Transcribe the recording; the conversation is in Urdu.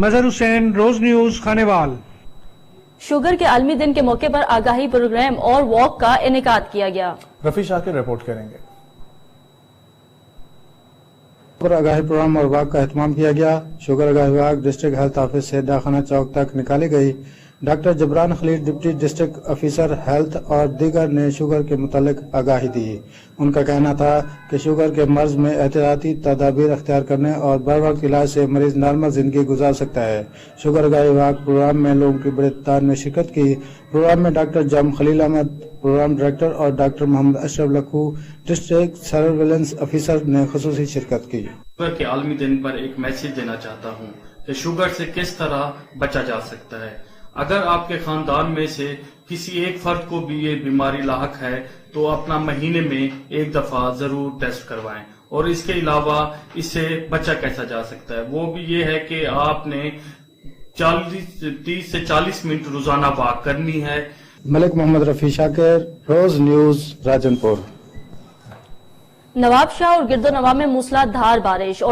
مظہر حسین، روز نیوز، خانیوال۔ شوگر کے عالمی دن کے موقع پر آگاہی پروگرام اور واک کا انعقاد کیا گیا۔ رفیع شاکر رپورٹ کریں گے۔ پر آگاہی پروگرام اور واک کا اہتمام کیا گیا۔ شوگر آگاہی واک ڈسٹرکٹ ہیلتھ آفس سے ڈاکخانہ چوک تک نکالی گئی۔ ڈاکٹر جبران خلیل ڈپٹی ڈسٹرکٹ آفیسر ہیلتھ اور دیگر نے شوگر کے متعلق آگاہی دی۔ ان کا کہنا تھا کہ شوگر کے مرض میں احتیاطی تدابیر اختیار کرنے اور بر وقت علاج سے مریض نارمل زندگی گزار سکتا ہے۔ شوگر آگاہی واک پروگرام میں لوگوں کی بڑی تعداد نے شرکت کی۔ پروگرام میں ڈاکٹر جم خلیل احمد پروگرام ڈائریکٹر اور ڈاکٹر محمد اشرف لکھو ڈسٹرکٹ سرویلنس آفیسر نے خصوصی شرکت کی۔ شوگر کے عالمی دن پر ایک میسج دینا چاہتا ہوں کہ شوگر سے کس طرح بچا جا سکتا ہے۔ اگر آپ کے خاندان میں سے کسی ایک فرد کو بھی یہ بیماری لاحق ہے تو اپنا مہینے میں ایک دفعہ ضرور ٹیسٹ کروائیں، اور اس کے علاوہ اس سے بچا کیسا جا سکتا ہے وہ بھی یہ ہے کہ آپ نے 30 سے 40 منٹ روزانہ واک کرنی ہے۔ ملک محمد رفیع شاکر، روز نیوز، راجن پور۔ نواب شاہ اور گرد و نواح میں موسلادھار بارش اور